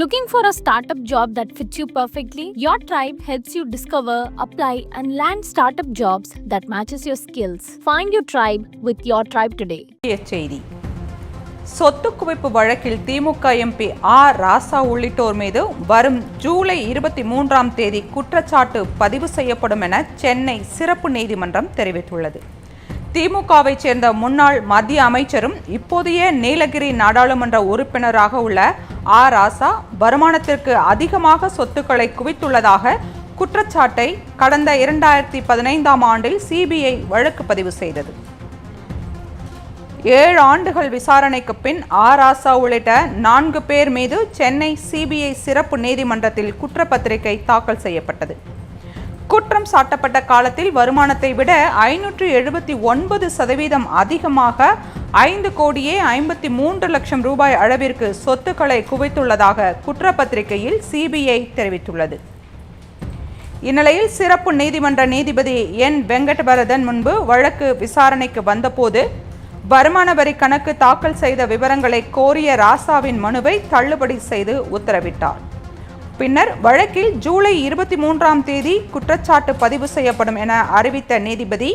Looking for a startup job that fits you perfectly? Your tribe helps you discover, apply, and land startup jobs that matches your skills. Find your tribe with your tribe today. செய்தி சொத்து குவிப்பு வழக்கில் திமுக MP R ராசா உள்ளிட்டோர் மீது வரும் ஜூலை 23ஆம் தேதி குற்றச்சாட்டு பதிவு செய்யப்படும் என சென்னை சிறப்பு நீதிமன்றம் தெரிவித்துள்ளது. திமுகவை சேர்ந்த முன்னாள் மத்திய அமைச்சரும் இப்போதைய நீலகிரி நாடாளுமன்ற உறுப்பினராக உள்ள ஆர் ராசா வருமானத்திற்கு அதிகமாக சொத்துக்களை குவித்துள்ளதாக குற்றச்சாட்டை கடந்த 2015ஆம் ஆண்டில் சிபிஐ வழக்கு பதிவு செய்தது. 7 ஆண்டுகள் விசாரணைக்கு பின் ஆர் ராசா உள்ளிட்ட 4 பேர் மீது சென்னை சிபிஐ சிறப்பு நீதிமன்றத்தில் குற்றப்பத்திரிகை தாக்கல் செய்யப்பட்டது. குற்றம் சாட்டப்பட்ட காலத்தில் வருமானத்தை விட 579% அதிகமாக 5,53,00,000 ரூபாய் அளவிற்கு சொத்துக்களை குவித்துள்ளதாக குற்றப்பத்திரிகையில் சிபிஐ தெரிவித்துள்ளது. இந்நிலையில் சிறப்பு நீதிமன்ற நீதிபதி என் வெங்கடபரதன் முன்பு வழக்கு விசாரணைக்கு வந்தபோது வருமான வரி கணக்கு தாக்கல் செய்த விவரங்களை கோரிய ராசாவின் மனுவை தள்ளுபடி செய்து உத்தரவிட்டார். பின்னர் வழக்கில் ஜூலை 23ஆம் தேதி குற்றச்சாட்டு பதிவு செய்யப்படும் என அறிவித்த நீதிபதி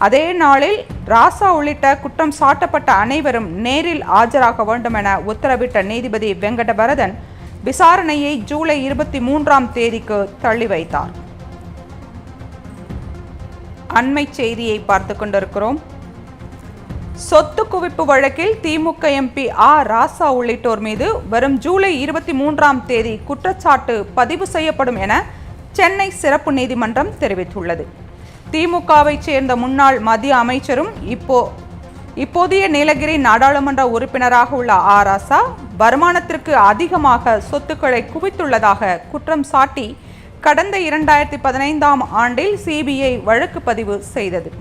அதே நாளில் ராசா உள்ளிட்ட குற்றம் சாட்டப்பட்ட அனைவரும் நேரில் ஆஜராக வேண்டும் என உத்தரவிட்ட நீதிபதி வெங்கடபரதன் விசாரணையை ஜூலை 23ஆம் தேதிக்கு தள்ளி வைத்தார். அண்மை செய்தியை பார்த்து கொண்டிருக்கிறோம். சொத்து குவிப்பு வழக்கில் திமுக எம்பி ஆர் ராசா உள்ளிட்டோர் மீது வரும் ஜூலை 23ஆம் தேதி குற்றச்சாட்டு பதிவு செய்யப்படும் என சென்னை சிறப்பு நீதிமன்றம் தெரிவித்துள்ளது. திமுகவை சேர்ந்த முன்னாள் மத்திய அமைச்சரும் இப்போதைய நீலகிரி நாடாளுமன்ற உறுப்பினராக உள்ள ஆர் ராசா வருமானத்திற்கு அதிகமாக சொத்துக்களை குவித்துள்ளதாக குற்றம் சாட்டி கடந்த 2015ஆம் ஆண்டில் சிபிஐ வழக்கு பதிவு செய்தது.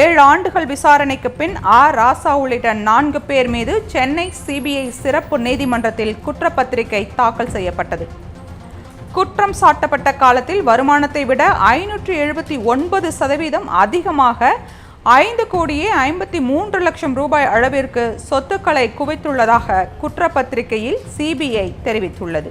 7 ஆண்டுகள் விசாரணைக்கு பின் ஆர் ராசா உள்ளிட்ட 4 பேர் மீது சென்னை சிபிஐ சிறப்பு நீதிமன்றத்தில் குற்றப்பத்திரிகை தாக்கல் செய்யப்பட்டது. குற்றம் சாட்டப்பட்ட காலத்தில் வருமானத்தை விட 579% அதிகமாக 5,53,00,000 ரூபாய் அளவிற்கு சொத்துக்களை குவித்துள்ளதாக குற்றப்பத்திரிகையில் சிபிஐ தெரிவித்துள்ளது.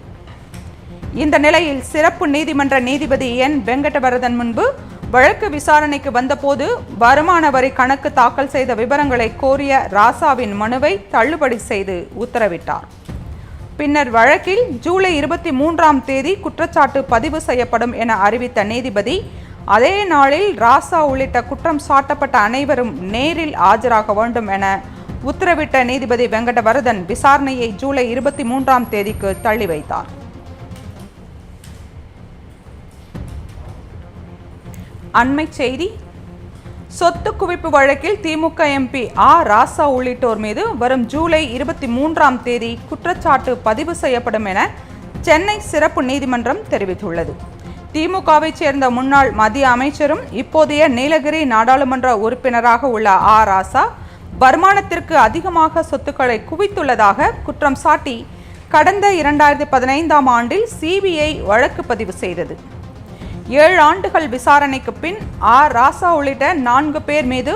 இந்த நிலையில் சிறப்பு நீதிமன்ற நீதிபதி என் வெங்கடபரதன் முன்பு வழக்கு விசாரணைக்கு வந்தபோது வருமான வரி கணக்கு தாக்கல் செய்த விவரங்களை கோரிய ராசாவின் மனுவை தள்ளுபடி செய்து உத்தரவிட்டார். பின்னர் வழக்கில் ஜூலை 23ஆம் தேதி குற்றச்சாட்டு பதிவு செய்யப்படும் என அறிவித்த நீதிபதி அதே நாளில் ராசா உள்ளிட்ட குற்றம் சாட்டப்பட்ட அனைவரும் நேரில் ஆஜராக வேண்டும் என உத்தரவிட்ட நீதிபதி வெங்கடபரதன் விசாரணையை ஜூலை 23ஆம் தேதிக்கு தள்ளி வைத்தார். அண்மை செய்தி சொத்து குவிப்பு வழக்கில் திமுக எம்பி ஆர் ராசா உள்ளிட்டோர் மீது வரும் ஜூலை 23ஆம் தேதி குற்றச்சாட்டு பதிவு செய்யப்படும் என சென்னை சிறப்பு நீதிமன்றம் தெரிவித்துள்ளது. திமுகவை சேர்ந்த முன்னாள் மத்திய அமைச்சரும் இப்போதைய நீலகிரி நாடாளுமன்ற உறுப்பினராக உள்ள ஆர் ராசா வருமானத்திற்கு அதிகமாக சொத்துக்களை குவித்துள்ளதாக குற்றம் சாட்டி கடந்த 2015ஆம் ஆண்டில் சிபிஐ வழக்கு பதிவு செய்தது. 7 ஆண்டுகள் விசாரணைக்கு பின் ஆர் ராசா உள்ளிட்ட 4 பேர் மீது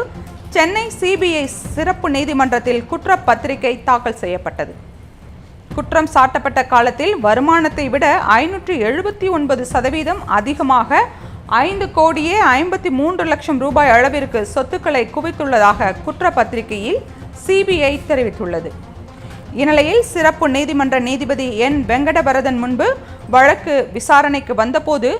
சென்னை சிபிஐ சிறப்பு நீதிமன்றத்தில் குற்றப்பத்திரிகை தாக்கல் செய்யப்பட்டது. குற்றம் சாட்டப்பட்ட காலத்தில் வருமானத்தை விட 579% அதிகமாக 5,53,00,000 ரூபாய் அளவிற்கு சொத்துக்களை குவித்துள்ளதாக குற்றப்பத்திரிகையில் சிபிஐ தெரிவித்துள்ளது. இந்நிலையில் சிறப்பு நீதிமன்ற நீதிபதி என் வெங்கடபரதன் முன்பு வழக்கு விசாரணைக்கு வந்தபோது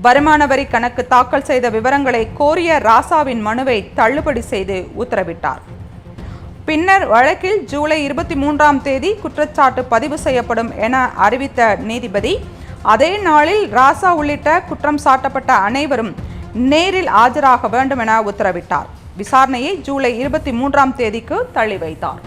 வருமான வரி கணக்கு தாக்கல் செய்த விவரங்களை கோரிய ராசாவின் மனுவை தள்ளுபடி செய்து உத்தரவிட்டார். பின்னர் வழக்கில் ஜூலை 23ஆம் தேதி குற்றச்சாட்டு பதிவு செய்யப்படும் என அறிவித்த நீதிபதி அதே நாளில் ராசா உள்ளிட்ட குற்றம் சாட்டப்பட்ட அனைவரும் நேரில் ஆஜராக வேண்டும் என உத்தரவிட்டார். விசாரணையை ஜூலை 23ஆம் தேதிக்கு தள்ளி வைத்தார்.